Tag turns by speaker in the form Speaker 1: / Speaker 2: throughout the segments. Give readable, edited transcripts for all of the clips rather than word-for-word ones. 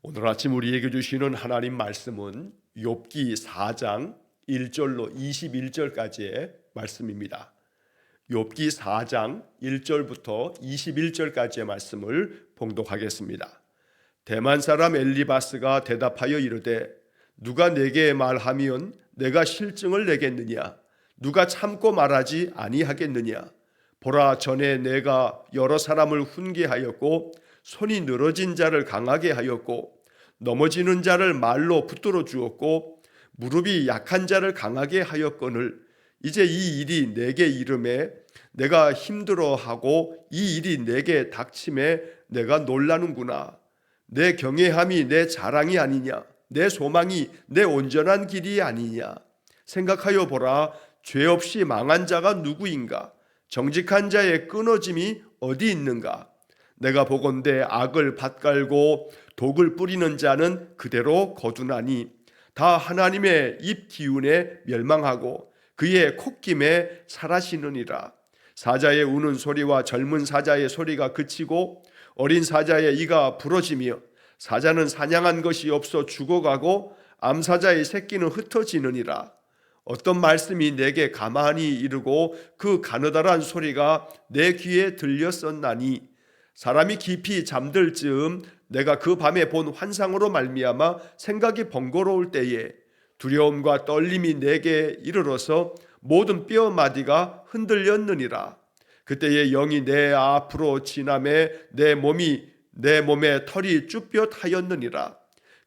Speaker 1: 오늘 아침 우리에게 주시는 하나님 말씀은 욥기 4장 1절로 21절까지의 말씀입니다. 욥기 4장 1절부터 21절까지의 말씀을 봉독하겠습니다. 대만 사람 엘리바스가 대답하여 이르되 누가 내게 말하면 내가 실증을 내겠느냐? 누가 참고 말하지 아니하겠느냐? 보라, 전에 내가 여러 사람을 훈계하였고 손이 늘어진 자를 강하게 하였고 넘어지는 자를 말로 붙들어 주었고 무릎이 약한 자를 강하게 하였거늘 이제 이 일이 내게 이름에 내가 힘들어하고 이 일이 내게 닥침에 내가 놀라는구나. 내 경외함이 내 자랑이 아니냐? 내 소망이 내 온전한 길이 아니냐? 생각하여 보라, 죄 없이 망한 자가 누구인가? 정직한 자의 끊어짐이 어디 있는가? 내가 보건대 악을 밭갈고 독을 뿌리는 자는 그대로 거두나니 다 하나님의 입 기운에 멸망하고 그의 콧김에 사라지느니라. 사자의 우는 소리와 젊은 사자의 소리가 그치고 어린 사자의 이가 부러지며 사자는 사냥한 것이 없어 죽어가고 암사자의 새끼는 흩어지느니라. 어떤 말씀이 내게 가만히 이르고 그 가느다란 소리가 내 귀에 들렸었나니 사람이 깊이 잠들 즈음 내가 그 밤에 본 환상으로 말미암아 생각이 번거로울 때에 두려움과 떨림이 내게 이르러서 모든 뼈마디가 흔들렸느니라. 그때에 영이 내 앞으로 지나매 내 몸에 털이 쭈뼛하였느니라.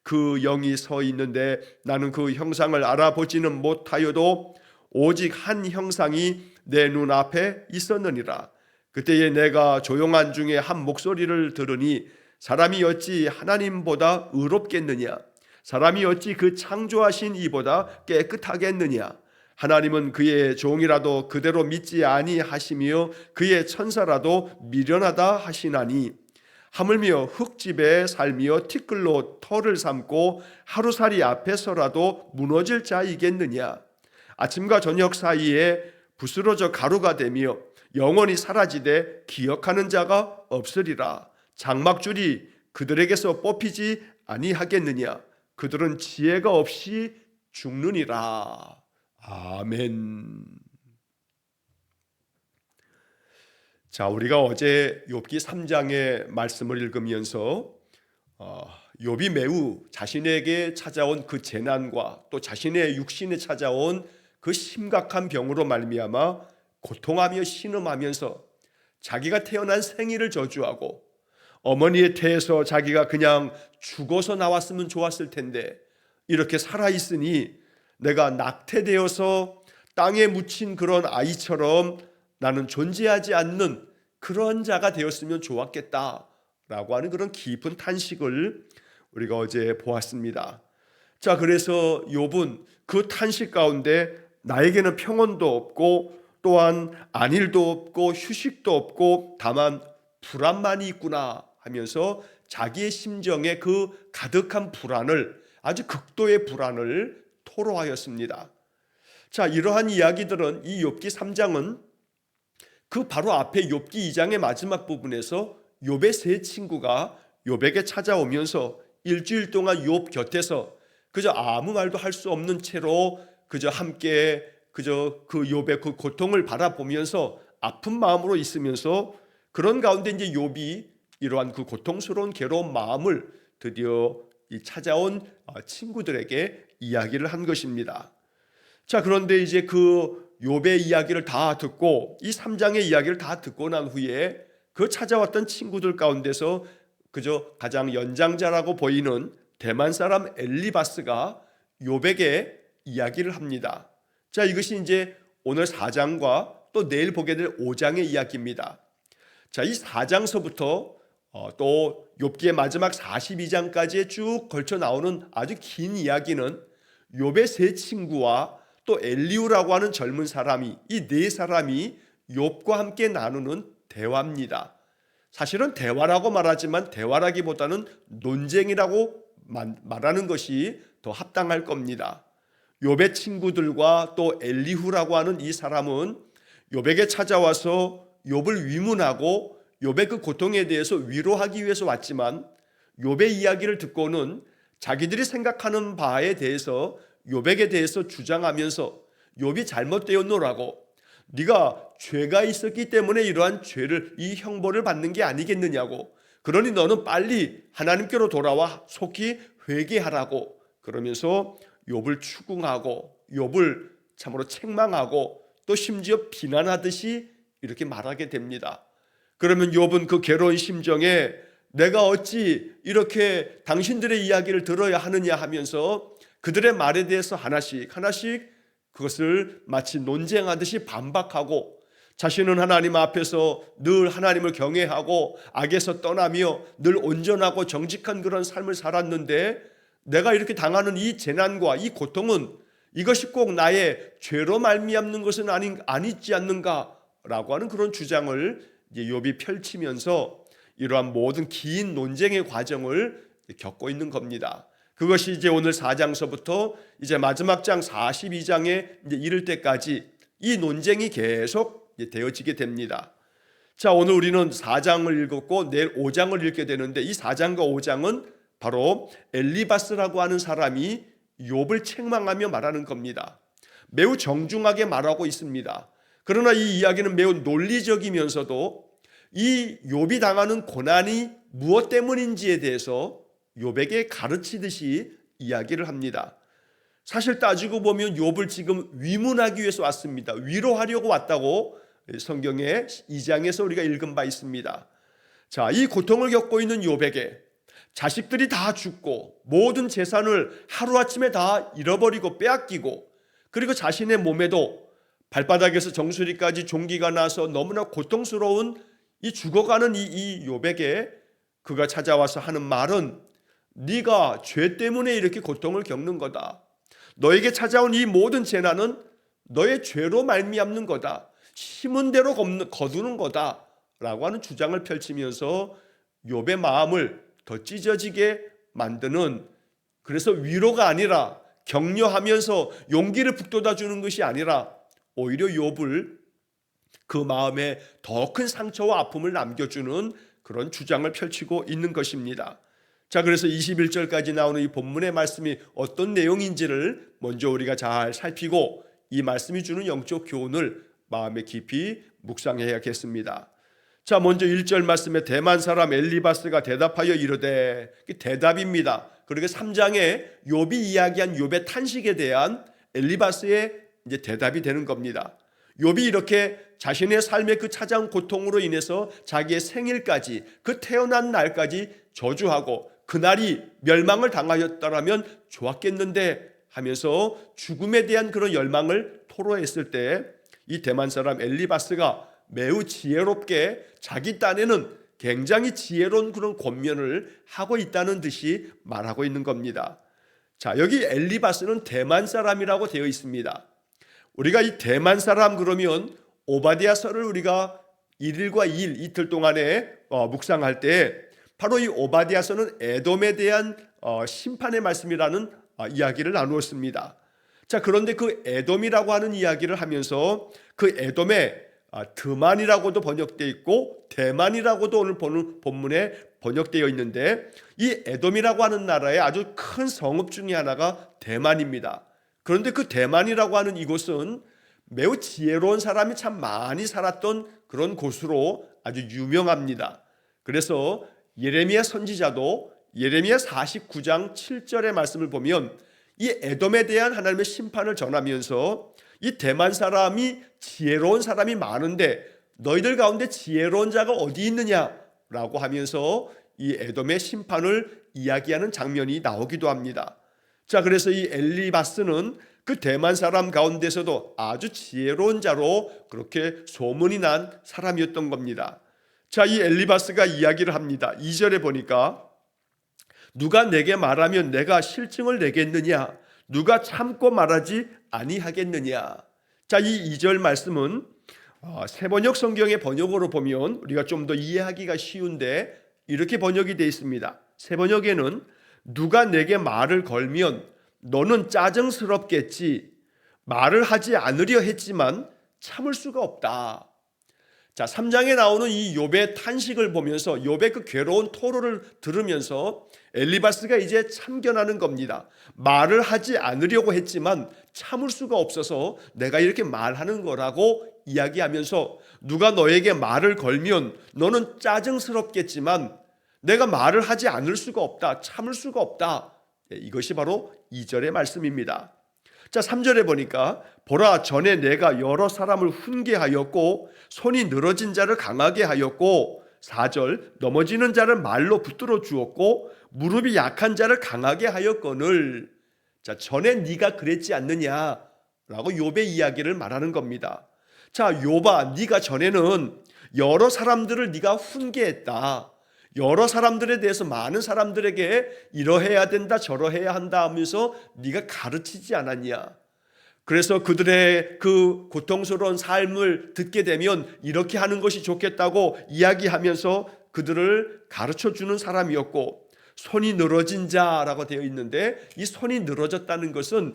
Speaker 1: 그 영이 서 있는데 나는 그 형상을 알아보지는 못하여도 오직 한 형상이 내 눈앞에 있었느니라. 그때에 내가 조용한 중에 한 목소리를 들으니 사람이 어찌 하나님보다 의롭겠느냐? 사람이 어찌 그 창조하신 이보다 깨끗하겠느냐? 하나님은 그의 종이라도 그대로 믿지 아니하시며 그의 천사라도 미련하다 하시나니 하물며 흙집에 살며 티끌로 털을 삼고 하루살이 앞에서라도 무너질 자이겠느냐? 아침과 저녁 사이에 부스러져 가루가 되며 영원히 사라지되 기억하는 자가 없으리라. 장막줄이 그들에게서 뽑히지 아니하겠느냐? 그들은 지혜가 없이 죽느니라. 아멘. 자, 우리가 어제 욥기 3장의 말씀을 읽으면서 욥이 매우 자신에게 찾아온 그 재난과 또 자신의 육신에 찾아온 그 심각한 병으로 말미암아 고통하며 신음하면서 자기가 태어난 생일을 저주하고 어머니의 태에서 자기가 그냥 죽어서 나왔으면 좋았을 텐데 이렇게 살아있으니 내가 낙태되어서 땅에 묻힌 그런 아이처럼 나는 존재하지 않는 그런 자가 되었으면 좋았겠다라고 하는 그런 깊은 탄식을 우리가 어제 보았습니다. 자, 그래서 욥은 그 탄식 가운데 나에게는 평온도 없고 또한 안일도 없고 휴식도 없고 다만 불안만이 있구나 하면서 자기의 심정에 그 가득한 불안을, 아주 극도의 불안을 토로하였습니다. 자, 이러한 이야기들은 이 욥기 3장은 그 바로 앞에 욥기 2장의 마지막 부분에서 욥의 세 친구가 욥에게 찾아오면서 일주일 동안 욥 곁에서 그저 아무 말도 할 수 없는 채로 그저 함께 그저 그 욥의 그 고통을 바라보면서 아픈 마음으로 있으면서 그런 가운데 이제 욥이 이러한 그 고통스러운 괴로운 마음을 드디어 이 찾아온 친구들에게 이야기를 한 것입니다. 자, 그런데 이제 그 욥의 이야기를 다 듣고 이 3장의 이야기를 다 듣고 난 후에 그 찾아왔던 친구들 가운데서 그저 가장 연장자라고 보이는 대만 사람 엘리바스가 욥에게 이야기를 합니다. 자, 이것이 이제 오늘 4장과 또 내일 보게 될 5장의 이야기입니다. 자, 이 4장서부터 또 욥기의 마지막 42장까지에 쭉 걸쳐 나오는 아주 긴 이야기는 욥의 세 친구와 또 엘리후라고 하는 젊은 사람이, 이 네 사람이 욥과 함께 나누는 대화입니다. 사실은 대화라고 말하지만 대화라기보다는 논쟁이라고 말하는 것이 더 합당할 겁니다. 욥의 친구들과 또 엘리후라고 하는 이 사람은 욥에게 찾아와서 욥을 위문하고 욥의 그 고통에 대해서 위로하기 위해서 왔지만 욥의 이야기를 듣고는 자기들이 생각하는 바에 대해서 욥에게 대해서 주장하면서 욥이 잘못되었노라고, 네가 죄가 있었기 때문에 이러한 죄를, 이 형벌을 받는 게 아니겠느냐고, 그러니 너는 빨리 하나님께로 돌아와 속히 회개하라고, 그러면서 욥을 추궁하고 욥을 참으로 책망하고 또 심지어 비난하듯이 이렇게 말하게 됩니다. 그러면 욥은 그 괴로운 심정에 내가 어찌 이렇게 당신들의 이야기를 들어야 하느냐 하면서 그들의 말에 대해서 하나씩 그것을 마치 논쟁하듯이 반박하고, 자신은 하나님 앞에서 늘 하나님을 경외하고 악에서 떠나며 늘 온전하고 정직한 그런 삶을 살았는데 내가 이렇게 당하는 이 재난과 이 고통은 이것이 꼭 나의 죄로 말미암는 것은 아니지 않는가라고 하는 그런 주장을 이제 욥이 펼치면서 이러한 모든 긴 논쟁의 과정을 겪고 있는 겁니다. 그것이 이제 오늘 4장서부터 이제 마지막 장 42장에 이제 이를 때까지 이 논쟁이 계속 되어지게 됩니다. 자, 오늘 우리는 4장을 읽었고 내일 5장을 읽게 되는데, 이 4장과 5장은 바로 엘리바스라고 하는 사람이 욥을 책망하며 말하는 겁니다. 매우 정중하게 말하고 있습니다. 그러나 이 이야기는 매우 논리적이면서도 이 욥이 당하는 고난이 무엇 때문인지에 대해서 욥에게 가르치듯이 이야기를 합니다. 사실 따지고 보면 욥을 지금 위문하기 위해서 왔습니다. 위로하려고 왔다고 성경의 2장에서 우리가 읽은 바 있습니다. 자, 이 고통을 겪고 있는 욥에게 자식들이 다 죽고 모든 재산을 하루아침에 다 잃어버리고 빼앗기고, 그리고 자신의 몸에도 발바닥에서 정수리까지 종기가 나서 너무나 고통스러운 이 죽어가는 이 욥에게 그가 찾아와서 하는 말은, 네가 죄 때문에 이렇게 고통을 겪는 거다. 너에게 찾아온 이 모든 재난은 너의 죄로 말미암는 거다. 심은 대로 거두는 거다 라고 하는 주장을 펼치면서 욥의 마음을 더 찢어지게 만드는, 그래서 위로가 아니라 격려하면서 용기를 북돋아 주는 것이 아니라 오히려 욥을 그 마음에 더 큰 상처와 아픔을 남겨주는 그런 주장을 펼치고 있는 것입니다. 자, 그래서 21절까지 나오는 이 본문의 말씀이 어떤 내용인지를 먼저 우리가 잘 살피고 이 말씀이 주는 영적 교훈을 마음에 깊이 묵상해야겠습니다. 자, 먼저 1절 말씀에 대만 사람 엘리바스가 대답하여 이르되, 대답입니다. 그리고 3장에 욥이 이야기한 욥의 탄식에 대한 엘리바스의 이제 대답이 되는 겁니다. 욥이 이렇게 자신의 삶의 그 찾아온 고통으로 인해서 자기의 생일까지, 그 태어난 날까지 저주하고 그날이 멸망을 당하였더라면 좋았겠는데 하면서 죽음에 대한 그런 열망을 토로했을 때 이 대만 사람 엘리바스가 매우 지혜롭게 자기 딴에는 굉장히 지혜로운 그런 권면을 하고 있다는 듯이 말하고 있는 겁니다. 자, 여기 엘리바스는 대만 사람이라고 되어 있습니다. 우리가 이 대만 사람 그러면 오바댜서를 우리가 1일과 2일 이틀 동안에 묵상할 때 바로 이 오바댜서는 에돔에 대한 심판의 말씀이라는 이야기를 나누었습니다. 자, 그런데 그 에돔이라고 하는 이야기를 하면서 그 에돔에 드만이라고도 번역되어 있고 대만이라고도 오늘 보는 본문에 번역되어 있는데, 이 에돔이라고 하는 나라의 아주 큰 성읍 중에 하나가 대만입니다. 그런데 그 대만이라고 하는 이곳은 매우 지혜로운 사람이 참 많이 살았던 그런 곳으로 아주 유명합니다. 그래서 예레미야 선지자도 예레미야 49장 7절의 말씀을 보면 이 에돔에 대한 하나님의 심판을 전하면서 이 대만 사람이 지혜로운 사람이 많은데 너희들 가운데 지혜로운 자가 어디 있느냐라고 하면서 이 에돔의 심판을 이야기하는 장면이 나오기도 합니다. 자, 그래서 이 엘리바스는 그 대만 사람 가운데서도 아주 지혜로운 자로 그렇게 소문이 난 사람이었던 겁니다. 자, 이 엘리바스가 이야기를 합니다. 2절에 보니까 누가 내게 말하면 내가 실증을 내겠느냐, 누가 참고 말하지 아니하겠느냐. 자, 이 2절 말씀은 새번역 성경의 번역으로 보면 우리가 좀 더 이해하기가 쉬운데 이렇게 번역이 되어 있습니다. 새번역에는 누가 내게 말을 걸면 너는 짜증스럽겠지, 말을 하지 않으려 했지만 참을 수가 없다. 자, 3장에 나오는 이 욥의 탄식을 보면서 욥의 그 괴로운 토로를 들으면서 엘리바스가 이제 참견하는 겁니다. 말을 하지 않으려고 했지만 참을 수가 없어서 내가 이렇게 말하는 거라고 이야기하면서, 누가 너에게 말을 걸면 너는 짜증스럽겠지만 내가 말을 하지 않을 수가 없다, 참을 수가 없다. 이것이 바로 2절의 말씀입니다. 자, 3절에 보니까 보라, 전에 내가 여러 사람을 훈계하였고 손이 늘어진 자를 강하게 하였고, 4절 넘어지는 자를 말로 붙들어 주었고 무릎이 약한 자를 강하게 하였거늘. 자, 전에 네가 그랬지 않느냐라고 욥의 이야기를 말하는 겁니다. 자, 욥아, 네가 전에는 여러 사람들을 네가 훈계했다. 여러 사람들에 대해서 많은 사람들에게 이러해야 된다, 저러해야 한다 하면서 네가 가르치지 않았냐. 그래서 그들의 그 고통스러운 삶을 듣게 되면 이렇게 하는 것이 좋겠다고 이야기하면서 그들을 가르쳐주는 사람이었고, 손이 늘어진 자라고 되어 있는데 이 손이 늘어졌다는 것은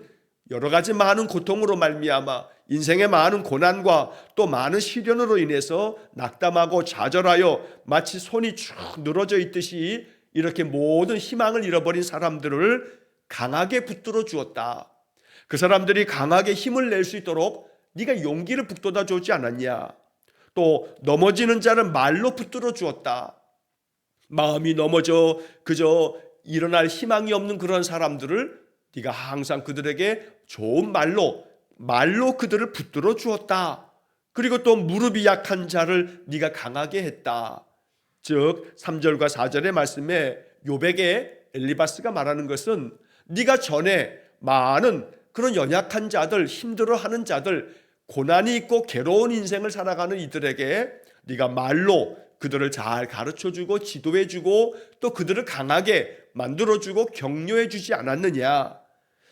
Speaker 1: 여러 가지 많은 고통으로 말미암아 인생의 많은 고난과 또 많은 시련으로 인해서 낙담하고 좌절하여 마치 손이 쭉 늘어져 있듯이 이렇게 모든 희망을 잃어버린 사람들을 강하게 붙들어 주었다. 그 사람들이 강하게 힘을 낼 수 있도록 네가 용기를 북돋아 주지 않았냐. 또 넘어지는 자를 말로 붙들어 주었다. 마음이 넘어져 그저 일어날 희망이 없는 그런 사람들을 네가 항상 그들에게 좋은 말로 그들을 붙들어 주었다. 그리고 또 무릎이 약한 자를 네가 강하게 했다. 즉 3절과 4절의 말씀에 욥에게 엘리바스가 말하는 것은 네가 전에 많은 그런 연약한 자들, 힘들어하는 자들, 고난이 있고 괴로운 인생을 살아가는 이들에게 네가 말로 그들을 잘 가르쳐주고 지도해주고 또 그들을 강하게 만들어주고 격려해주지 않았느냐.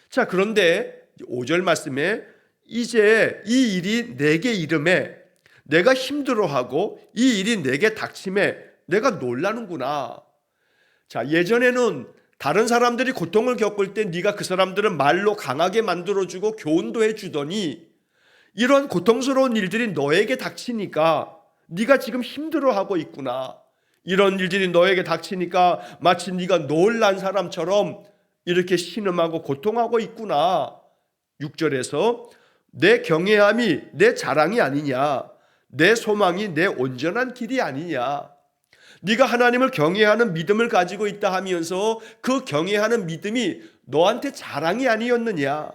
Speaker 1: 자, 그런데 5절 말씀에 이제 이 일이 내게 이름에 내가 힘들어하고 이 일이 내게 닥침에 내가 놀라는구나. 자, 예전에는 다른 사람들이 고통을 겪을 때 네가 그 사람들을 말로 강하게 만들어주고 교훈도 해주더니 이런 고통스러운 일들이 너에게 닥치니까 네가 지금 힘들어하고 있구나. 이런 일들이 너에게 닥치니까 마치 네가 놀란 사람처럼 이렇게 신음하고 고통하고 있구나. 6절에서 내 경외함이 내 자랑이 아니냐, 내 소망이 내 온전한 길이 아니냐. 네가 하나님을 경외하는 믿음을 가지고 있다 하면서 그 경외하는 믿음이 너한테 자랑이 아니었느냐.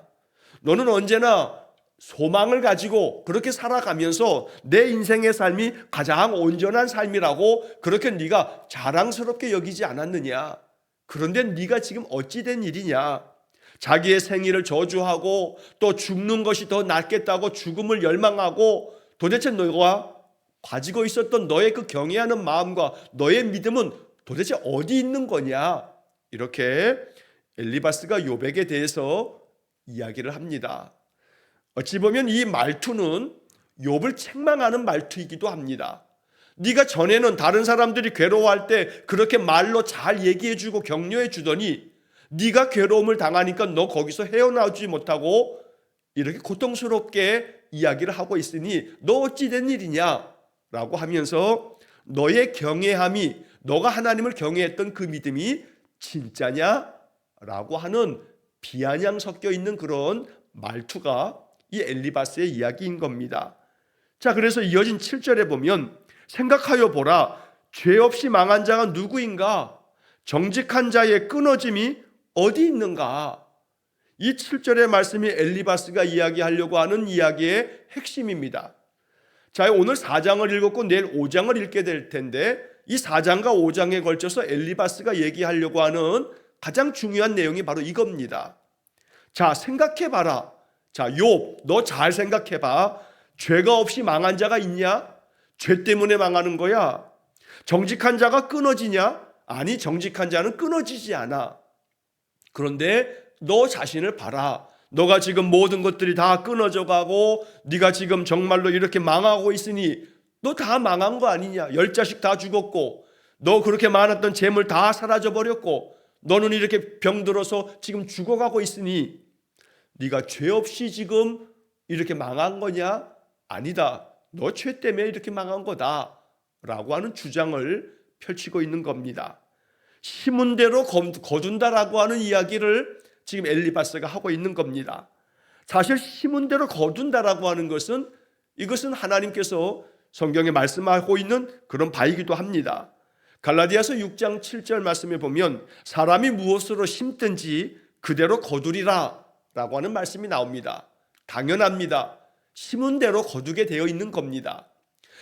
Speaker 1: 너는 언제나 소망을 가지고 그렇게 살아가면서 내 인생의 삶이 가장 온전한 삶이라고 그렇게 네가 자랑스럽게 여기지 않았느냐. 그런데 네가 지금 어찌 된 일이냐. 자기의 생일을 저주하고 또 죽는 것이 더 낫겠다고 죽음을 열망하고, 도대체 너가 가지고 있었던 너의 그 경외하는 마음과 너의 믿음은 도대체 어디 있는 거냐. 이렇게 엘리바스가 욥에게 대해서 이야기를 합니다. 어찌 보면 이 말투는 욥을 책망하는 말투이기도 합니다. 네가 전에는 다른 사람들이 괴로워할 때 그렇게 말로 잘 얘기해주고 격려해주더니 네가 괴로움을 당하니까 너 거기서 헤어나오지 못하고 이렇게 고통스럽게 이야기를 하고 있으니 너 어찌 된 일이냐 라고 하면서 너의 경외함이, 너가 하나님을 경외했던 그 믿음이 진짜냐 라고 하는 비아냥 섞여 있는 그런 말투가 이 엘리바스의 이야기인 겁니다. 자, 그래서 이어진 7절에 보면 생각하여 보라, 죄 없이 망한 자가 누구인가? 정직한 자의 끊어짐이 어디 있는가? 이 7절의 말씀이 엘리바스가 이야기하려고 하는 이야기의 핵심입니다. 자, 오늘 4장을 읽었고 내일 5장을 읽게 될 텐데 이 4장과 5장에 걸쳐서 엘리바스가 얘기하려고 하는 가장 중요한 내용이 바로 이겁니다. 자, 생각해봐라. 자, 욥, 너 잘 생각해봐. 죄가 없이 망한 자가 있냐? 죄 때문에 망하는 거야. 정직한 자가 끊어지냐? 아니, 정직한 자는 끊어지지 않아. 그런데 너 자신을 봐라. 너가 지금 모든 것들이 다 끊어져 가고 네가 지금 정말로 이렇게 망하고 있으니 너 다 망한 거 아니냐. 10자식 다 죽었고 너 그렇게 많았던 재물 다 사라져 버렸고 너는 이렇게 병들어서 지금 죽어가고 있으니 네가 죄 없이 지금 이렇게 망한 거냐? 아니다. 너 죄 때문에 이렇게 망한 거다 라고 하는 주장을 펼치고 있는 겁니다. 심은 대로 거둔다라고 하는 이야기를 지금 엘리바스가 하고 있는 겁니다. 사실 심은 대로 거둔다라고 하는 것은 이것은 하나님께서 성경에 말씀하고 있는 그런 바이기도 합니다. 갈라디아서 6장 7절 말씀에 보면 사람이 무엇으로 심든지 그대로 거두리라 라고 하는 말씀이 나옵니다. 당연합니다. 심은 대로 거두게 되어 있는 겁니다.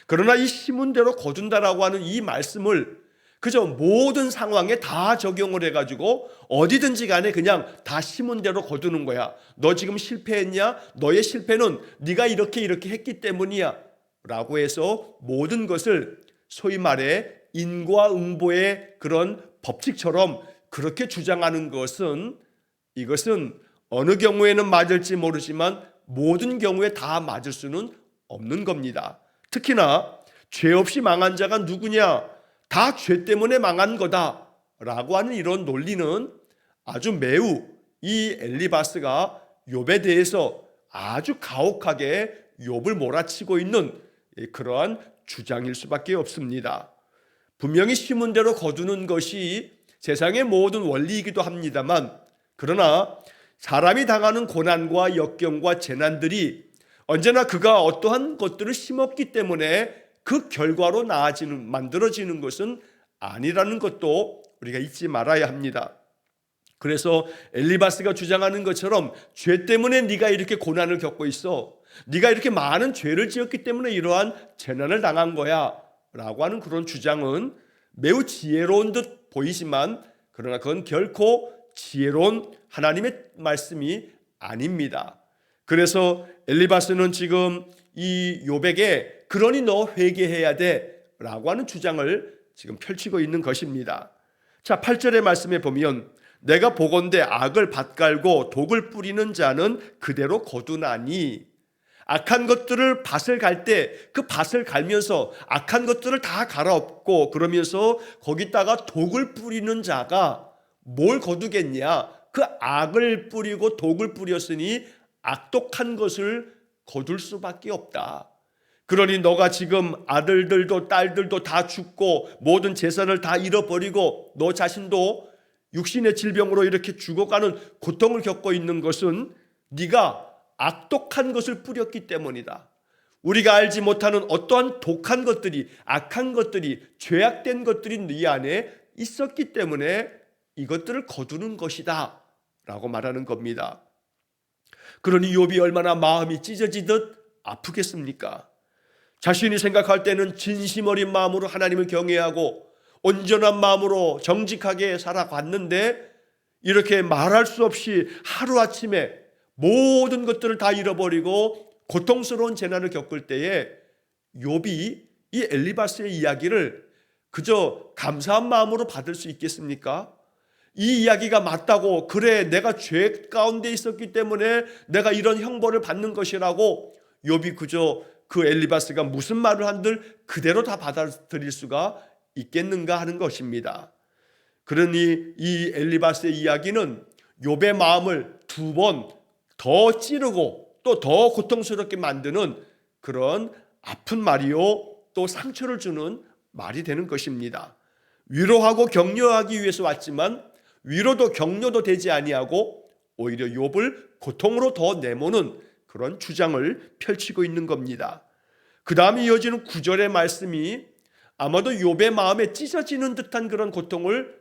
Speaker 1: 그러나 이 심은 대로 거둔다라고 하는 이 말씀을 그저 모든 상황에 다 적용을 해가지고 어디든지 간에 그냥 다 심은 대로 거두는 거야. 너 지금 실패했냐? 너의 실패는 네가 이렇게 했기 때문이야 라고 해서 모든 것을 소위 말해 인과응보의 그런 법칙처럼 그렇게 주장하는 것은 이것은 어느 경우에는 맞을지 모르지만 모든 경우에 다 맞을 수는 없는 겁니다. 특히나 죄 없이 망한 자가 누구냐? 다 죄 때문에 망한 거다 라고 하는 이런 논리는 아주 매우 이 엘리바스가 욥에 대해서 아주 가혹하게 욥을 몰아치고 있는 그러한 주장일 수밖에 없습니다. 분명히 심은 대로 거두는 것이 세상의 모든 원리이기도 합니다만, 그러나 사람이 당하는 고난과 역경과 재난들이 언제나 그가 어떠한 것들을 심었기 때문에 그 결과로 만들어지는 것은 아니라는 것도 우리가 잊지 말아야 합니다. 그래서 엘리바스가 주장하는 것처럼 죄 때문에 네가 이렇게 고난을 겪고 있어, 네가 이렇게 많은 죄를 지었기 때문에 이러한 재난을 당한 거야 라고 하는 그런 주장은 매우 지혜로운 듯 보이지만, 그러나 그건 결코 지혜로운 하나님의 말씀이 아닙니다. 그래서 엘리바스는 지금 이 욥에게 그러니 너 회개해야 돼 라고 하는 주장을 지금 펼치고 있는 것입니다. 자, 8절의 말씀에 보면 내가 보건대 악을 밭갈고 독을 뿌리는 자는 그대로 거두나니, 악한 것들을 밭을 갈 때 그 밭을 갈면서 악한 것들을 다 갈아엎고 그러면서 거기다가 독을 뿌리는 자가 뭘 거두겠냐? 그 악을 뿌리고 독을 뿌렸으니 악독한 것을 거둘 수밖에 없다. 그러니 너가 지금 아들들도 딸들도 다 죽고 모든 재산을 다 잃어버리고 너 자신도 육신의 질병으로 이렇게 죽어가는 고통을 겪고 있는 것은 네가 악독한 것을 뿌렸기 때문이다. 우리가 알지 못하는 어떠한 독한 것들이, 악한 것들이, 죄악된 것들이 네 안에 있었기 때문에 이것들을 거두는 것이다 라고 말하는 겁니다. 그러니 욥이 얼마나 마음이 찢어지듯 아프겠습니까? 자신이 생각할 때는 진심 어린 마음으로 하나님을 경외하고 온전한 마음으로 정직하게 살아갔는데 이렇게 말할 수 없이 하루아침에 모든 것들을 다 잃어버리고 고통스러운 재난을 겪을 때에 욥이 이 엘리바스의 이야기를 그저 감사한 마음으로 받을 수 있겠습니까? 이 이야기가 맞다고, 그래 내가 죄 가운데 있었기 때문에 내가 이런 형벌을 받는 것이라고 욥이 그저 그 엘리바스가 무슨 말을 한들 그대로 다 받아들일 수가 있겠는가 하는 것입니다. 그러니 이 엘리바스의 이야기는 욥의 마음을 두 번 더 찌르고 또 더 고통스럽게 만드는 그런 아픈 말이요, 또 상처를 주는 말이 되는 것입니다. 위로하고 격려하기 위해서 왔지만 위로도 격려도 되지 아니하고 오히려 욥을 고통으로 더 내모는 그런 주장을 펼치고 있는 겁니다. 그 다음에 이어지는 9절의 말씀이 아마도 욥의 마음에 찢어지는 듯한 그런 고통을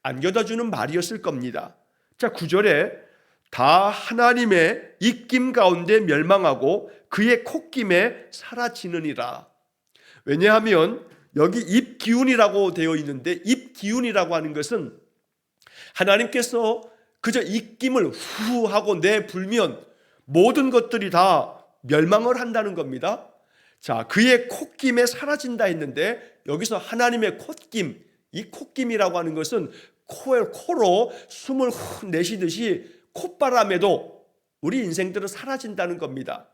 Speaker 1: 안겨다 주는 말이었을 겁니다. 자, 9절에 다 하나님의 입김 가운데 멸망하고 그의 콧김에 사라지느니라. 왜냐하면 여기 입기운이라고 되어 있는데, 입기운이라고 하는 것은 하나님께서 그저 입김을 후 하고 내불면 모든 것들이 다 멸망을 한다는 겁니다. 자, 그의 콧김에 사라진다 했는데 여기서 하나님의 콧김, 이 콧김이라고 하는 것은 코로 숨을 후 내쉬듯이 콧바람에도 우리 인생들은 사라진다는 겁니다.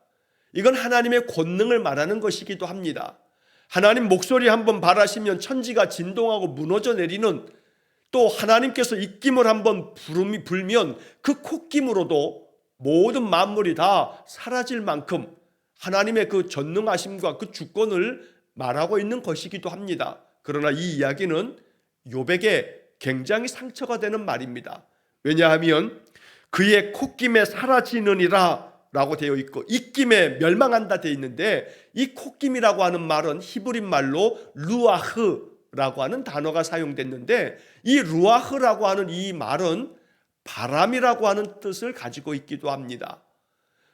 Speaker 1: 이건 하나님의 권능을 말하는 것이기도 합니다. 하나님 목소리 한번 발하시면 천지가 진동하고 무너져 내리는, 또 하나님께서 입김을 한번 불면 그 콧김으로도 모든 만물이 다 사라질 만큼 하나님의 그 전능하심과 그 주권을 말하고 있는 것이기도 합니다. 그러나 이 이야기는 욥에게 굉장히 상처가 되는 말입니다. 왜냐하면 그의 콧김에 사라지느니라 라고 되어 있고 입김에 멸망한다 되어 있는데, 이 콧김이라고 하는 말은 히브리 말로 루아흐라고 하는 단어가 사용됐는데, 이 루아흐라고 하는 이 말은 바람이라고 하는 뜻을 가지고 있기도 합니다.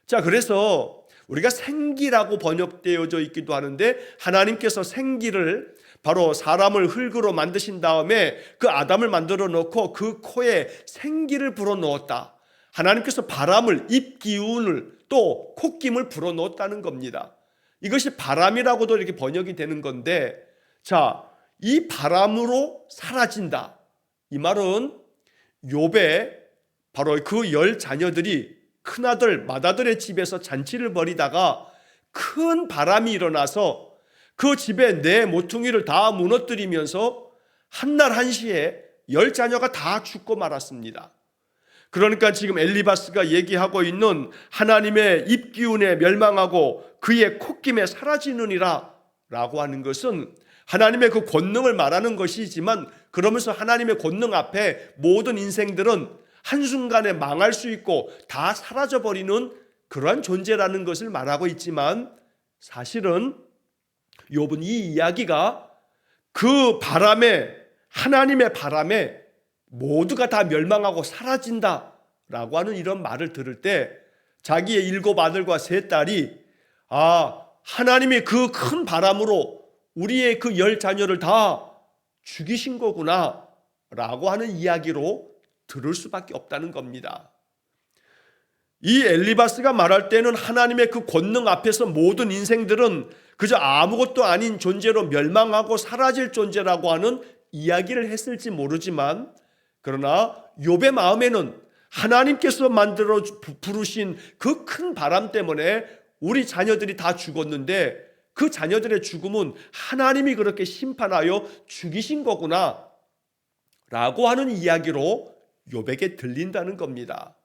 Speaker 1: 자, 그래서 우리가 생기라고 번역되어져 있기도 하는데, 하나님께서 생기를 바로 사람을 흙으로 만드신 다음에 그 아담을 만들어 놓고 그 코에 생기를 불어 넣었다. 하나님께서 바람을, 입 기운을, 또 콧김을 불어 넣었다는 겁니다. 이것이 바람이라고도 이렇게 번역이 되는 건데, 자, 이 바람으로 사라진다. 이 말은 욥의 바로 그 10자녀들이 큰아들 맏아들의 집에서 잔치를 벌이다가 큰 바람이 일어나서 그 집의 네 모퉁이를 다 무너뜨리면서 한날 한시에 10자녀가 다 죽고 말았습니다. 그러니까 지금 엘리바스가 얘기하고 있는 하나님의 입기운에 멸망하고 그의 콧김에 사라지느니라 라고 하는 것은 하나님의 그 권능을 말하는 것이지만, 그러면서 하나님의 권능 앞에 모든 인생들은 한순간에 망할 수 있고 다 사라져버리는 그러한 존재라는 것을 말하고 있지만, 사실은 욥은 이 이야기가 그 바람에, 하나님의 바람에 모두가 다 멸망하고 사라진다라고 하는 이런 말을 들을 때 자기의 7 아들과 3 딸이 하나님이 그 큰 바람으로 우리의 그 10자녀를 다 죽이신 거구나 라고 하는 이야기로 들을 수밖에 없다는 겁니다. 이 엘리바스가 말할 때는 하나님의 그 권능 앞에서 모든 인생들은 그저 아무것도 아닌 존재로 멸망하고 사라질 존재라고 하는 이야기를 했을지 모르지만, 그러나 욥의 마음에는 하나님께서 만들어 부르신 그 큰 바람 때문에 우리 자녀들이 다 죽었는데, 그 자녀들의 죽음은 하나님이 그렇게 심판하여 죽이신 거구나 라고 하는 이야기로 욥에게 들린다는 겁니다.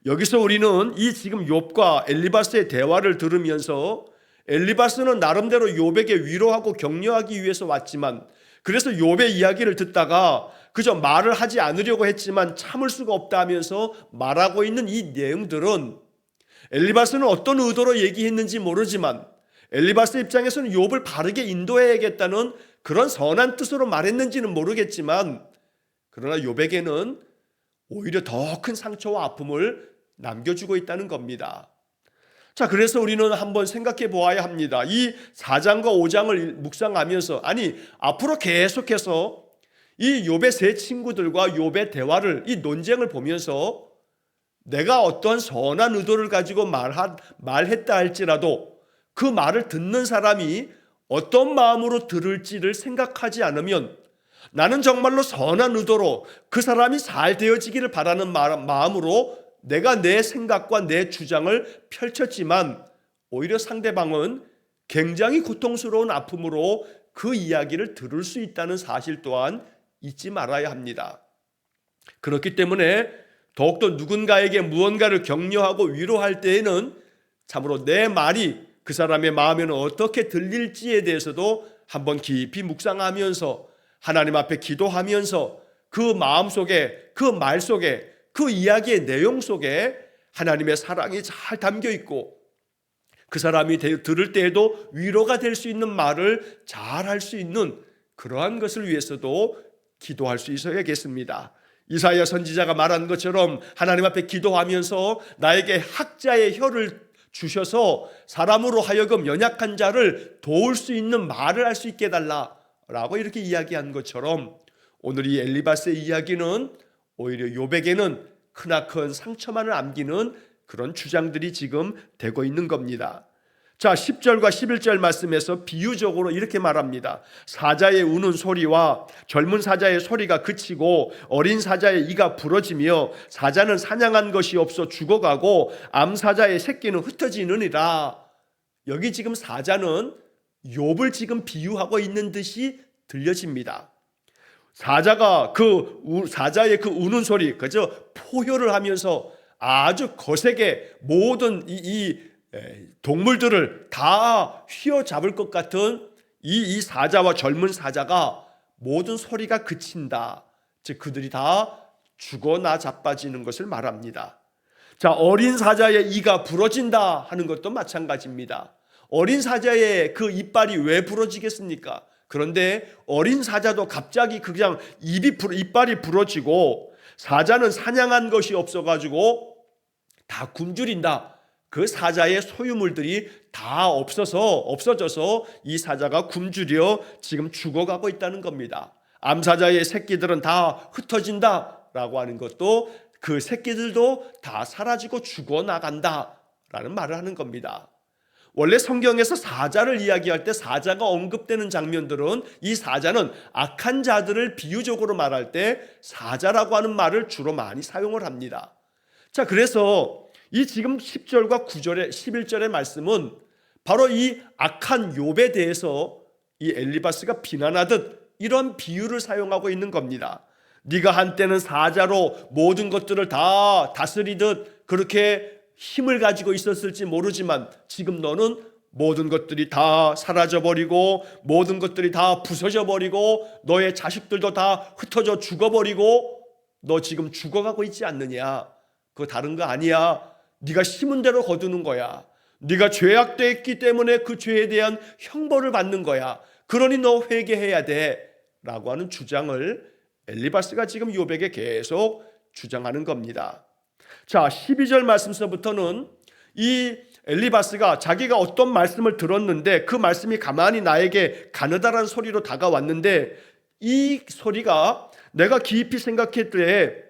Speaker 1: 여기서 우리는 이 지금 욥과 엘리바스의 대화를 들으면서, 엘리바스는 나름대로 욥에게 위로하고 격려하기 위해서 왔지만, 그래서 욥의 이야기를 듣다가 그저 말을 하지 않으려고 했지만 참을 수가 없다 하면서 말하고 있는 이 내용들은, 엘리바스는 어떤 의도로 얘기했는지 모르지만 엘리바스 입장에서는 욥을 바르게 인도해야겠다는 그런 선한 뜻으로 말했는지는 모르겠지만, 그러나 욥에게는 오히려 더 큰 상처와 아픔을 남겨주고 있다는 겁니다. 자, 그래서 우리는 한번 생각해 보아야 합니다. 이 4장과 5장을 묵상하면서, 앞으로 계속해서 이 욥의 3 친구들과 욥의 대화를, 이 논쟁을 보면서 내가 어떤 선한 의도를 가지고 말했다 할지라도 그 말을 듣는 사람이 어떤 마음으로 들을지를 생각하지 않으면, 나는 정말로 선한 의도로 그 사람이 잘 되어지기를 바라는 마음으로 내가 내 생각과 내 주장을 펼쳤지만, 오히려 상대방은 굉장히 고통스러운 아픔으로 그 이야기를 들을 수 있다는 사실 또한 잊지 말아야 합니다. 그렇기 때문에 더욱더 누군가에게 무언가를 격려하고 위로할 때에는 참으로 내 말이 그 사람의 마음에는 어떻게 들릴지에 대해서도 한번 깊이 묵상하면서 하나님 앞에 기도하면서 그 마음 속에, 그 말 속에, 그 이야기의 내용 속에 하나님의 사랑이 잘 담겨 있고, 그 사람이 들을 때에도 위로가 될 수 있는 말을 잘 할 수 있는 그러한 것을 위해서도 기도할 수 있어야겠습니다. 이사야 선지자가 말한 것처럼 하나님 앞에 기도하면서 나에게 학자의 혀를 주셔서 사람으로 하여금 연약한 자를 도울 수 있는 말을 할 수 있게 해달라라고 이렇게 이야기한 것처럼, 오늘 이 엘리바스의 이야기는 오히려 욥에게는 크나큰 상처만을 남기는 그런 주장들이 지금 되고 있는 겁니다. 자, 10절과 11절 말씀에서 비유적으로 이렇게 말합니다. 사자의 우는 소리와 젊은 사자의 소리가 그치고 어린 사자의 이가 부러지며 사자는 사냥한 것이 없어 죽어가고 암사자의 새끼는 흩어지느니라. 여기 지금 사자는 욥을 지금 비유하고 있는 듯이 들려집니다. 사자의 그 우는 소리, 그저 포효를 하면서 아주 거세게 모든 이 동물들을 다 휘어잡을 것 같은 이 사자와 젊은 사자가 모든 소리가 그친다. 즉 그들이 다 죽어나 자빠지는 것을 말합니다. 자, 어린 사자의 이가 부러진다 하는 것도 마찬가지입니다. 어린 사자의 그 이빨이 왜 부러지겠습니까? 그런데 어린 사자도 갑자기 그냥 이빨이 부러지고 사자는 사냥한 것이 없어가지고 다 굶주린다. 그 사자의 소유물들이 다 없어져서 이 사자가 굶주려 지금 죽어가고 있다는 겁니다. 암사자의 새끼들은 다 흩어진다라고 하는 것도 그 새끼들도 다 사라지고 죽어나간다라는 말을 하는 겁니다. 원래 성경에서 사자를 이야기할 때 사자가 언급되는 장면들은 이 사자는 악한 자들을 비유적으로 말할 때 사자라고 하는 말을 주로 많이 사용을 합니다. 자, 그래서 이 지금 10절과 9절의 11절의 말씀은 바로 이 악한 욥에 대해서 이 엘리바스가 비난하듯 이런 비유를 사용하고 있는 겁니다. 네가 한때는 사자로 모든 것들을 다 다스리듯 그렇게 힘을 가지고 있었을지 모르지만 지금 너는 모든 것들이 다 사라져버리고 모든 것들이 다 부서져버리고 너의 자식들도 다 흩어져 죽어버리고 너 지금 죽어가고 있지 않느냐. 그거 다른 거 아니야. 네가 심은 대로 거두는 거야. 네가 죄악됐기 때문에 그 죄에 대한 형벌을 받는 거야. 그러니 너 회개해야 돼 라고 하는 주장을 엘리바스가 지금 욥에게 계속 주장하는 겁니다. 자, 12절 말씀서부터는 이 엘리바스가 자기가 어떤 말씀을 들었는데 그 말씀이 가만히 나에게 가느다란 소리로 다가왔는데 이 소리가 내가 깊이 생각했을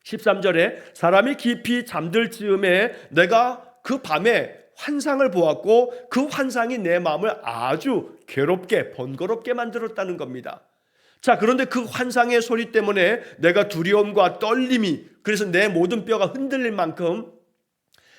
Speaker 1: 13절에 사람이 깊이 잠들 즈음에 내가 그 밤에 환상을 보았고 그 환상이 내 마음을 아주 괴롭게 번거롭게 만들었다는 겁니다. 자, 그런데 그 환상의 소리 때문에 내가 두려움과 떨림이 그래서 내 모든 뼈가 흔들릴 만큼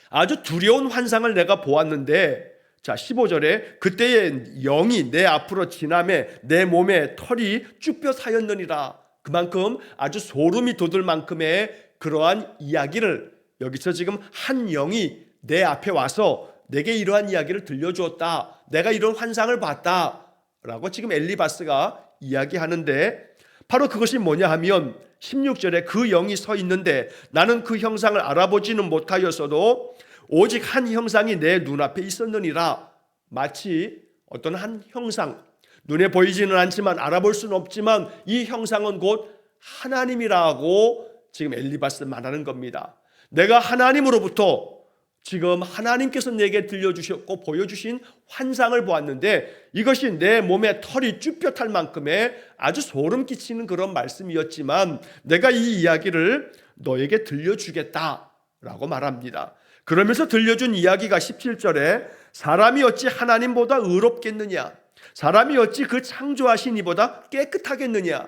Speaker 1: 아주 두려운 환상을 내가 보았는데 자, 15절에 그때의 영이 내 앞으로 지나매 내 몸에 털이 쭈뼛 하였느니라. 그만큼 아주 소름이 돋을 만큼의 그러한 이야기를 여기서 지금 한 영이 내 앞에 와서 내게 이러한 이야기를 들려주었다. 내가 이런 환상을 봤다 라고 지금 엘리바스가 이야기하는데 바로 그것이 뭐냐 하면 16절에 그 영이 서 있는데 나는 그 형상을 알아보지는 못하였어도 오직 한 형상이 내 눈앞에 있었느니라. 마치 어떤 한 형상, 눈에 보이지는 않지만 알아볼 수는 없지만 이 형상은 곧 하나님이라고 지금 엘리바스 말하는 겁니다. 내가 하나님으로부터 지금 하나님께서 내게 들려주셨고 보여주신 환상을 보았는데 이것이 내 몸에 털이 쭈뼛할 만큼의 아주 소름 끼치는 그런 말씀이었지만 내가 이 이야기를 너에게 들려주겠다라고 말합니다. 그러면서 들려준 이야기가 17절에 사람이 어찌 하나님보다 의롭겠느냐, 사람이 어찌 그 창조하신 이보다 깨끗하겠느냐.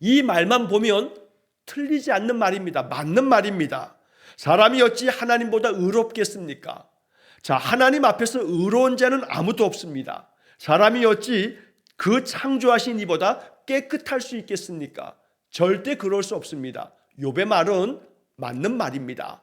Speaker 1: 이 말만 보면 틀리지 않는 말입니다. 맞는 말입니다. 사람이 어찌 하나님보다 의롭겠습니까? 자, 하나님 앞에서 의로운 자는 아무도 없습니다. 사람이 어찌 그 창조하신 이보다 깨끗할 수 있겠습니까? 절대 그럴 수 없습니다. 욥의 말은 맞는 말입니다.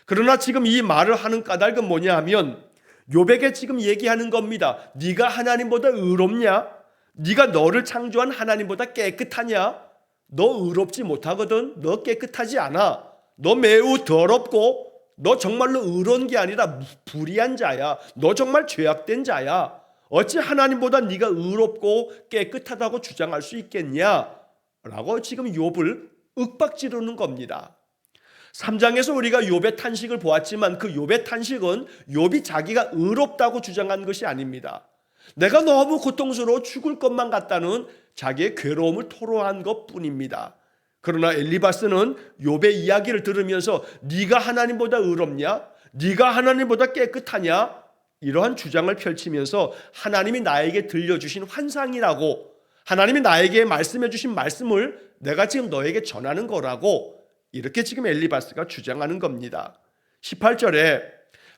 Speaker 1: 그러나 지금 이 말을 하는 까닭은 뭐냐 하면 욥에게 지금 얘기하는 겁니다. 네가 하나님보다 의롭냐? 네가 너를 창조한 하나님보다 깨끗하냐? 너 의롭지 못하거든. 너 깨끗하지 않아. 너 매우 더럽고 너 정말로 의로운 게 아니라 불의한 자야. 너 정말 죄악된 자야. 어찌 하나님보다 네가 의롭고 깨끗하다고 주장할 수 있겠냐? 라고 지금 욥을 윽박지르는 겁니다. 3장에서 우리가 욥의 탄식을 보았지만 그 욥의 탄식은 욥이 자기가 의롭다고 주장한 것이 아닙니다. 내가 너무 고통스러워 죽을 것만 같다는 자기의 괴로움을 토로한 것뿐입니다. 그러나 엘리바스는 욥의 이야기를 들으면서 네가 하나님보다 의롭냐? 네가 하나님보다 깨끗하냐? 이러한 주장을 펼치면서 하나님이 나에게 들려주신 환상이라고, 하나님이 나에게 말씀해 주신 말씀을 내가 지금 너에게 전하는 거라고 이렇게 지금 엘리바스가 주장하는 겁니다. 18절에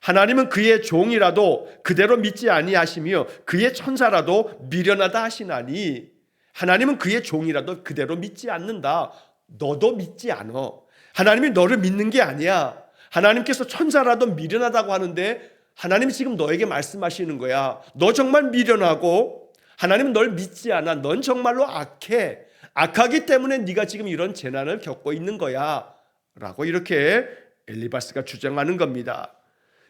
Speaker 1: 하나님은 그의 종이라도 그대로 믿지 아니하시며 그의 천사라도 미련하다 하시나니 하나님은 그의 종이라도 그대로 믿지 않는다. 너도 믿지 않아. 하나님이 너를 믿는 게 아니야. 하나님께서 천사라도 미련하다고 하는데 하나님이 지금 너에게 말씀하시는 거야. 너 정말 미련하고 하나님은 널 믿지 않아. 넌 정말로 악해. 악하기 때문에 네가 지금 이런 재난을 겪고 있는 거야 라고 이렇게 엘리바스가 주장하는 겁니다.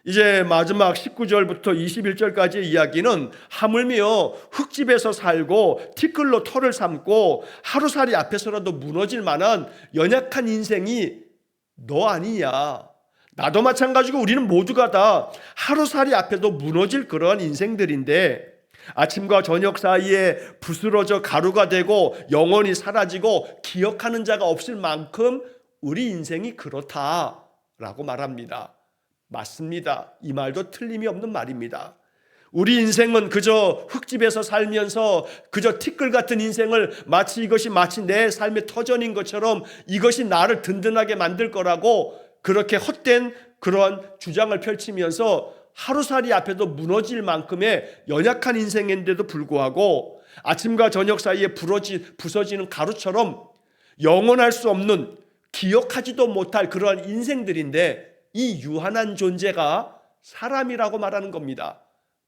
Speaker 1: 이제 마지막 19절부터 21절까지의 이야기는 하물며 흙집에서 살고 티끌로 털을 삼고 하루살이 앞에서라도 무너질 만한 연약한 인생이 너 아니냐. 나도 마찬가지고 우리는 모두가 다 하루살이 앞에도 무너질 그러한 인생들인데 아침과 저녁 사이에 부스러져 가루가 되고 영원히 사라지고 기억하는 자가 없을 만큼 우리 인생이 그렇다라고 말합니다. 맞습니다. 이 말도 틀림이 없는 말입니다. 우리 인생은 그저 흙집에서 살면서 그저 티끌 같은 인생을 이것이 마치 내 삶의 터전인 것처럼 이것이 나를 든든하게 만들 거라고 그렇게 헛된 그러한 주장을 펼치면서 하루살이 앞에도 무너질 만큼의 연약한 인생인데도 불구하고 아침과 저녁 사이에 부서지는 가루처럼 영원할 수 없는 기억하지도 못할 그러한 인생들인데 이 유한한 존재가 사람이라고 말하는 겁니다.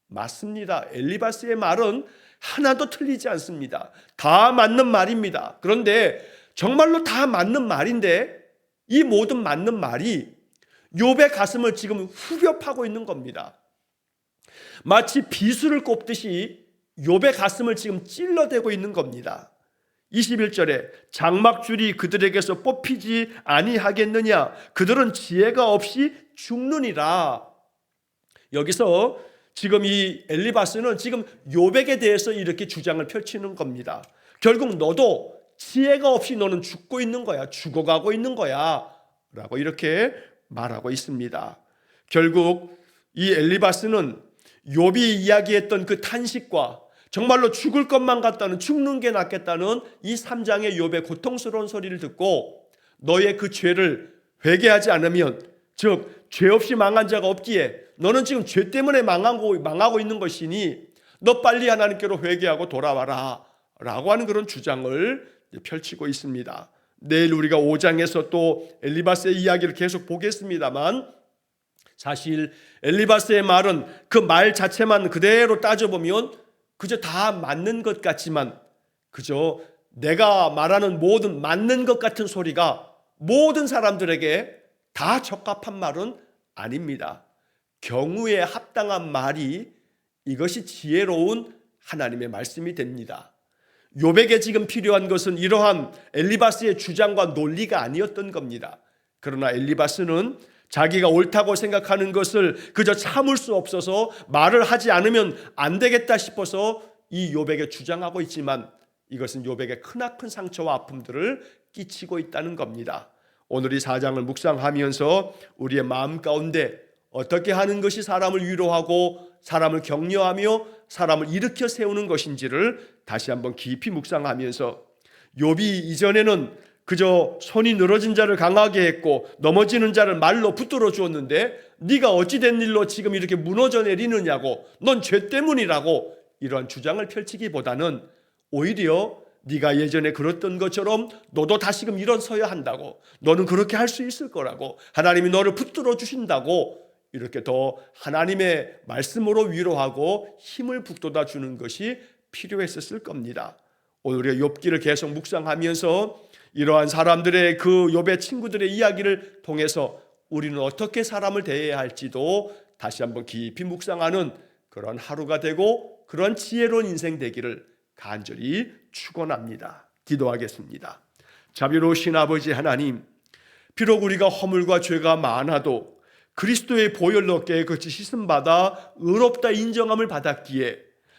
Speaker 1: 맞습니다. 엘리바스의 말은 하나도 틀리지 않습니다. 다 맞는 말입니다. 그런데 정말로 다 맞는 말인데 이 모든 맞는 말이 욥의 가슴을 지금 후벼 파고 있는 겁니다. 마치 비수를 꼽듯이 욥의 가슴을 지금 찔러대고 있는 겁니다. 21절에 장막줄이 그들에게서 뽑히지 아니하겠느냐 그들은 지혜가 없이 죽느니라. 여기서 지금 이 엘리바스는 지금 욥에게 대해서 이렇게 주장을 펼치는 겁니다. 결국 너도 지혜가 없이 너는 죽고 있는 거야. 죽어가고 있는 거야 라고 이렇게 말하고 있습니다. 결국 이 엘리바스는 욥이 이야기했던 그 탄식과 정말로 죽을 것만 같다는 죽는 게 낫겠다는 이 3장의 욥의 고통스러운 소리를 듣고 너의 그 죄를 회개하지 않으면 즉 죄 없이 망한 자가 없기에 너는 지금 죄 때문에 망하고 있는 것이니 너 빨리 하나님께로 회개하고 돌아와라 라고 하는 그런 주장을 펼치고 있습니다. 내일 우리가 5장에서 또 엘리바스의 이야기를 계속 보겠습니다만 사실 엘리바스의 말은 그 말 자체만 그대로 따져보면 그저 다 맞는 것 같지만 그저 내가 말하는 모든 맞는 것 같은 소리가 모든 사람들에게 다 적합한 말은 아닙니다. 경우에 합당한 말이 이것이 지혜로운 하나님의 말씀이 됩니다. 욥에게 지금 필요한 것은 이러한 엘리바스의 주장과 논리가 아니었던 겁니다. 그러나 엘리바스는 자기가 옳다고 생각하는 것을 그저 참을 수 없어서 말을 하지 않으면 안 되겠다 싶어서 이 욥에게 주장하고 있지만 이것은 욥에게 크나큰 상처와 아픔들을 끼치고 있다는 겁니다. 오늘 이 4장을 묵상하면서 우리의 마음 가운데 어떻게 하는 것이 사람을 위로하고 사람을 격려하며 사람을 일으켜 세우는 것인지를 다시 한번 깊이 묵상하면서 욥이 이전에는 그저 손이 늘어진 자를 강하게 했고 넘어지는 자를 말로 붙들어 주었는데 네가 어찌된 일로 지금 이렇게 무너져 내리느냐고 넌 죄 때문이라고 이러한 주장을 펼치기보다는 오히려 네가 예전에 그랬던 것처럼 너도 다시금 일어서야 한다고 너는 그렇게 할 수 있을 거라고 하나님이 너를 붙들어 주신다고 이렇게 더 하나님의 말씀으로 위로하고 힘을 북돋아 주는 것이 필요했었을 겁니다. 오늘 우리가 욥기를 계속 묵상하면서 이러한 사람들의 그 욥의 친구들의 이야기를 통해서 우리는 어떻게 사람을 대해야 할지도 다시 한번 깊이 묵상하는 그런 하루가 되고 그런 지혜로운 인생 되기를 간절히 축원합니다. 기도하겠습니다. 자비로우신 아버지 하나님, 비록 우리가 허물과 죄가 많아도 그리스도의 보혈로 깨끗이 씻음받아 의롭다 인정함을 받았기에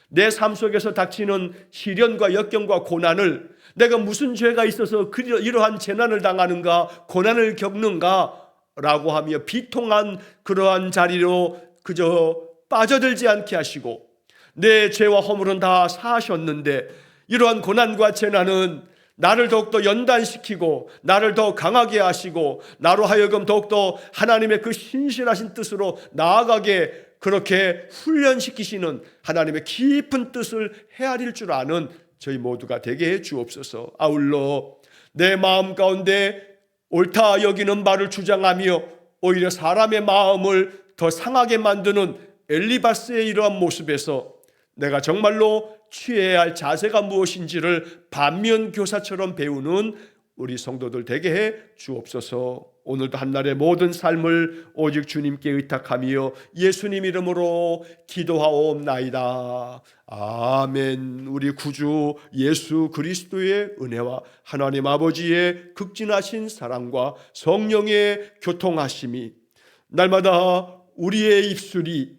Speaker 1: 내 삶 속에서 닥치는 시련과 역경과 고난을 내가 무슨 죄가 있어서 이러한 재난을 당하는가 고난을 겪는가 라고 하며 비통한 그러한 자리로 그저 빠져들지 않게 하시고 내 죄와 허물은 다 사하셨는데 이러한 고난과 재난은 나를 더욱더 연단시키고 나를 더 강하게 하시고 나로 하여금 더욱더 하나님의 그 신실하신 뜻으로 나아가게 그렇게 훈련시키시는 하나님의 깊은 뜻을 헤아릴 줄 아는 저희 모두가 되게 해 주옵소서. 아울러 내 마음 가운데 옳다 여기는 말을 주장하며 오히려 사람의 마음을 더 상하게 만드는 엘리바스의 이러한 모습에서 내가 정말로 취해야 할 자세가 무엇인지를 반면 교사처럼 배우는 우리 성도들 되게 해 주옵소서. 오늘도 한날의 모든 삶을 오직 주님께 의탁하며 예수님 이름으로 기도하옵나이다. 아멘. 우리 구주 예수 그리스도의 은혜와 하나님 아버지의 극진하신 사랑과 성령의 교통하심이 날마다 우리의 입술이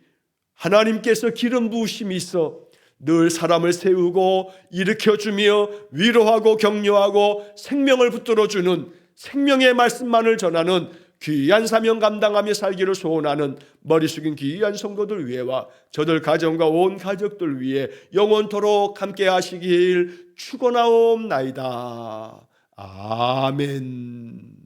Speaker 1: 하나님께서 기름 부으심이 있어 늘 사람을 세우고 일으켜주며 위로하고 격려하고 생명을 붙들어주는 생명의 말씀만을 전하는 귀한 사명 감당하며 살기를 소원하는 머리 숙인 귀한 성도들 위해와 저들 가정과 온 가족들 위해 영원토록 함께 하시길 축원하옵나이다. 아멘.